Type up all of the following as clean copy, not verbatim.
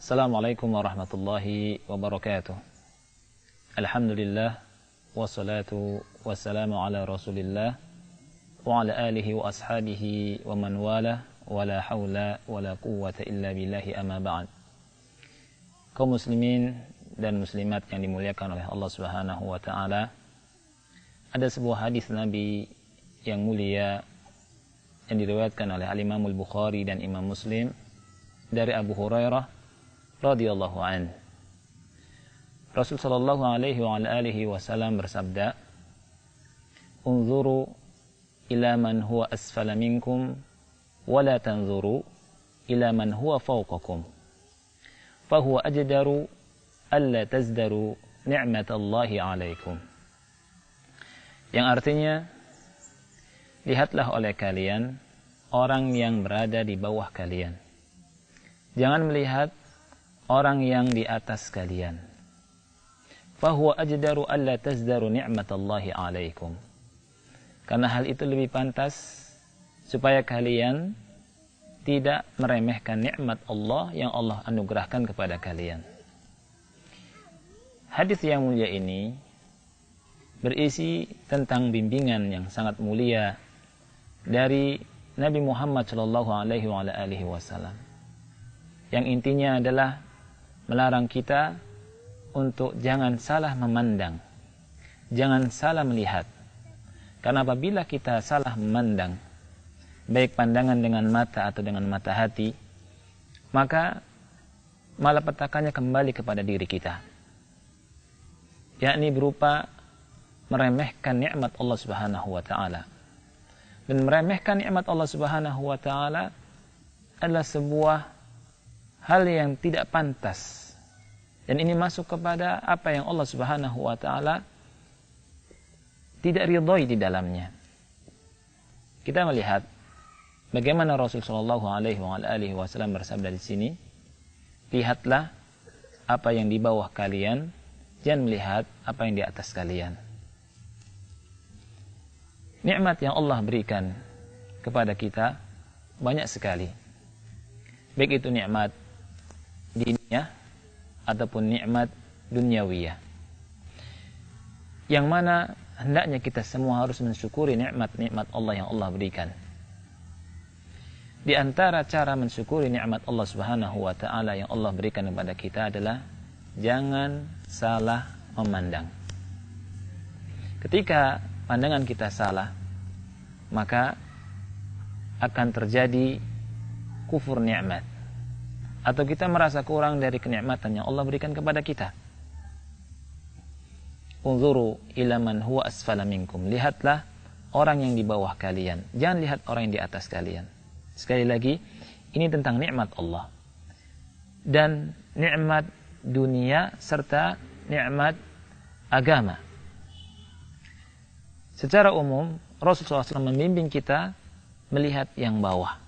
Assalamualaikum warahmatullahi wabarakatuh. Alhamdulillah, wassalatu wassalamu ala rasulillah wa ala alihi wa ashabihi wa man wala, wa la hawla wa la quwwata illa billahi amma ba'd. Kaum muslimin dan muslimat yang dimuliakan oleh Allah Subhanahu wa taala, ada sebuah hadis Nabi yang mulia yang diriwayatkan oleh Al-Imam Al-Bukhari dan Imam Muslim dari Abu Hurairah radhiyallahu an. Rasul sallallahu alaihi wa alihi wasallam bersabda, "Unzuru ila man huwa asfala minkum wa la tanzuru ila man huwa fawqakum. Fa huwa ajdaru alla tazdaru ni'matallahi 'alaikum." Yang artinya, lihatlah oleh kalian orang yang berada di bawah kalian. Jangan melihat orang yang di atas kalian. Fahuwa ajdaru alla tazdaru ni'matallahi 'alaikum. Karena hal itu lebih pantas supaya kalian tidak meremehkan nikmat Allah yang Allah anugerahkan kepada kalian. Hadis yang mulia ini berisi tentang bimbingan yang sangat mulia dari Nabi Muhammad sallallahu alaihi wasallam. Yang intinya adalah melarang kita untuk jangan salah memandang, jangan salah melihat. Karena apabila kita salah memandang, baik pandangan dengan mata atau dengan mata hati, maka malapetakannya kembali kepada diri kita, yakni berupa meremehkan nikmat Allah Subhanahu wa taala. Dan meremehkan nikmat Allah Subhanahu wa taala adalah sebuah hal yang tidak pantas. Dan ini masuk kepada apa yang Allah Subhanahu wa taala tidak ridhoi di dalamnya. Kita melihat bagaimana Rasul sallallahu alaihi wasallam bersabda di sini, lihatlah apa yang di bawah kalian, jangan melihat apa yang di atas kalian. Nikmat yang Allah berikan kepada kita banyak sekali. Baik itu nikmat diniyah ataupun nikmat duniawiyah, yang mana hendaknya kita semua harus mensyukuri nikmat-nikmat Allah yang Allah berikan. Di antara cara mensyukuri nikmat Allah Subhanahu wa taala yang Allah berikan kepada kita adalah jangan salah memandang. Ketika pandangan kita salah, maka akan terjadi kufur nikmat, atau kita merasa kurang dari kenikmatan yang Allah berikan kepada kita. Unzuru ila man huwa asfala minkum. Lihatlah orang yang di bawah kalian, jangan lihat orang yang di atas kalian. Sekali lagi, ini tentang nikmat Allah. Dan nikmat dunia serta nikmat agama. Secara umum, Rasulullah SAW membimbing kita melihat yang bawah.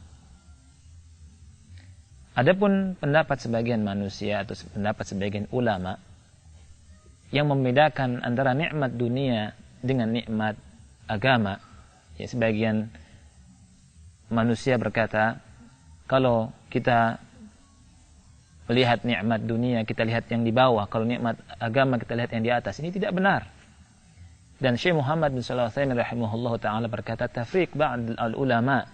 Adapun pendapat sebagian manusia atau pendapat sebagian ulama yang membedakan antara nikmat dunia dengan nikmat agama, ya, sebagian manusia berkata, kalau kita melihat nikmat dunia, kita lihat yang di bawah, kalau nikmat agama kita lihat yang di atas. Ini tidak benar. Dan Syekh Muhammad bin Shalih Al-Utsaimin rahimahullah ta'ala berkata, tafriq ba'd al-ulama,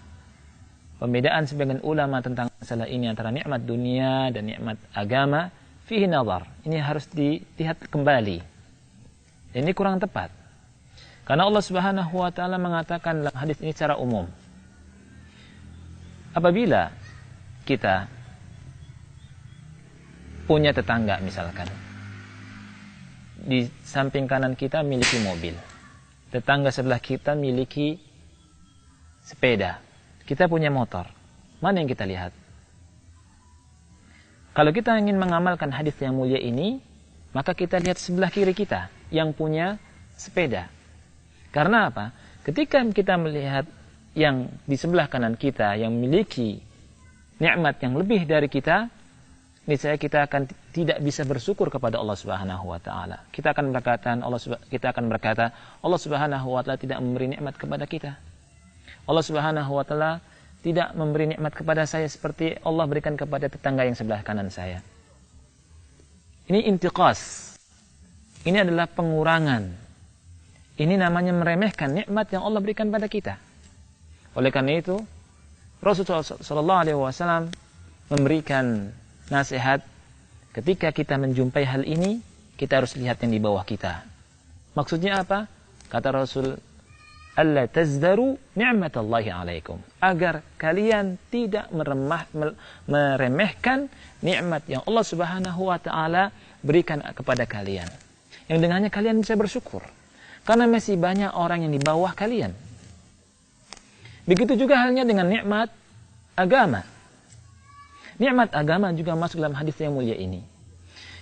pembedaan sebagian ulama tentang masalah ini antara nikmat dunia dan nikmat agama, fihi nazar. Ini harus dilihat kembali. Ini kurang tepat. Karena Allah Subhanahu wa taala mengatakan dalam hadis ini secara umum, apabila kita punya tetangga misalkan, di samping kanan kita miliki mobil, tetangga sebelah kita miliki sepeda, kita punya motor, mana yang kita lihat? Kalau kita ingin mengamalkan hadis yang mulia ini, maka kita lihat sebelah kiri kita yang punya sepeda. Karena apa? Ketika kita melihat yang di sebelah kanan kita yang memiliki nikmat yang lebih dari kita, niscaya kita akan tidak bisa bersyukur kepada Allah Subhanahu wa taala. Kita akan berkata, Allah Subhanahu wa taala tidak memberi nikmat kepada kita. Allah Subhanahu wa taala tidak memberi nikmat kepada saya seperti Allah berikan kepada tetangga yang sebelah kanan saya. Ini intiqas. Ini adalah pengurangan. Ini namanya meremehkan nikmat yang Allah berikan pada kita. Oleh karena itu, Rasulullah SAW memberikan nasihat, ketika kita menjumpai hal ini, kita harus lihat yang di bawah kita. Maksudnya apa? Kata Rasul, alla tazdaru ni'matallahi alaikum, agar kalian tidak meremehkan nikmat yang Allah Subhanahu wa taala berikan kepada kalian, yang dengannya kalian bisa bersyukur, karena masih banyak orang yang di bawah kalian. Begitu juga halnya dengan nikmat agama. Nikmat agama juga masuk dalam hadis yang mulia ini.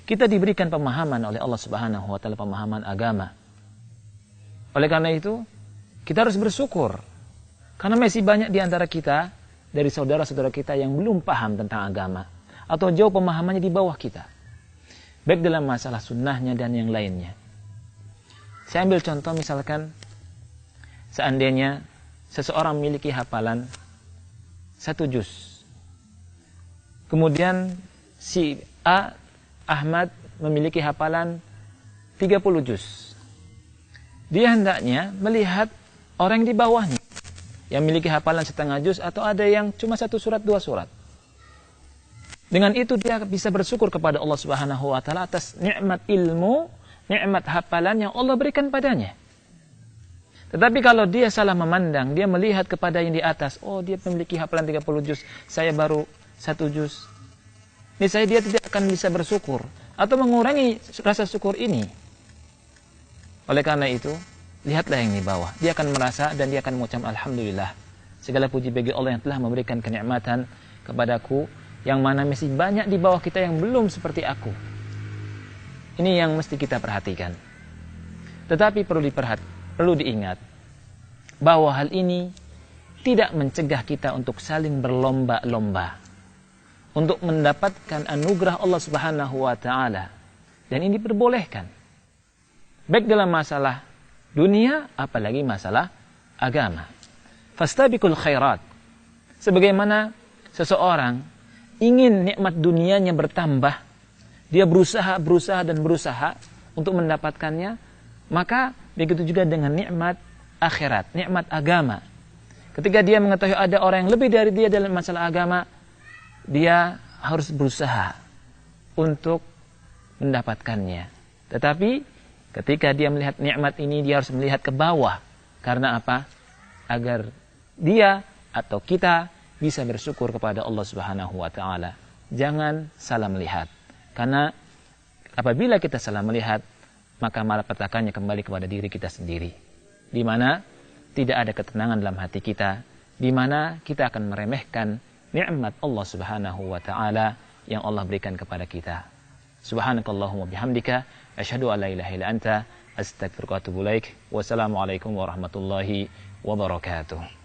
Kita diberikan pemahaman oleh Allah Subhanahu wa taala, pemahaman agama. Oleh karena itu, kita harus bersyukur, karena masih banyak di antara kita, dari saudara-saudara kita yang belum paham tentang agama, atau jauh pemahamannya di bawah kita, baik dalam masalah sunnahnya dan yang lainnya. Saya ambil contoh, misalkan seandainya seseorang memiliki hafalan 1 juz, kemudian si A, Ahmad, memiliki hafalan 30 juz. Dia hendaknya melihat orang di bawahnya yang memiliki hafalan setengah juz, atau ada yang cuma 1 surat, 2 surat. Dengan itu dia bisa bersyukur kepada Allah Subhanahu wa taala atas nikmat ilmu, nikmat hafalan yang Allah berikan padanya. Tetapi kalau dia salah memandang, dia melihat kepada yang di atas, oh dia memiliki hafalan 30 juz, saya baru 1 juz. Niscaya dia tidak akan bisa bersyukur atau mengurangi rasa syukur ini. Oleh karena itu, lihatlah yang di bawah. Dia akan merasa dan dia akan mengucap alhamdulillah. Segala puji bagi Allah yang telah memberikan kenikmatan kepadaku, yang mana masih banyak di bawah kita yang belum seperti aku. Ini yang mesti kita perhatikan. Tetapi perlu diingat bahwa hal ini tidak mencegah kita untuk saling berlomba-lomba untuk mendapatkan anugerah Allah Subhanahu wa taala. Dan ini diperbolehkan, baik dalam masalah dunia, apalagi masalah agama. Fastabiqul khairat. Sebagaimana seseorang ingin nikmat dunianya bertambah, dia berusaha untuk mendapatkannya, maka begitu juga dengan nikmat akhirat, nikmat agama. Ketika dia mengetahui ada orang yang lebih dari dia dalam masalah agama, dia harus berusaha untuk mendapatkannya. Tetapi ketika dia melihat nikmat ini, dia harus melihat ke bawah. Karena apa? Agar dia atau kita bisa bersyukur kepada Allah Subhanahu wa taala. Jangan salah melihat. Karena apabila kita salah melihat, maka malapetakannya kembali kepada diri kita sendiri, di mana tidak ada ketenangan dalam hati kita, di mana kita akan meremehkan nikmat Allah Subhanahu wa taala yang Allah berikan kepada kita. Subhanakallahumma bihamdika asyhadu an la ilaha illa anta astaghfiruka wa atubu ilaik. Wassalamualaikum warahmatullahi wabarakatuh.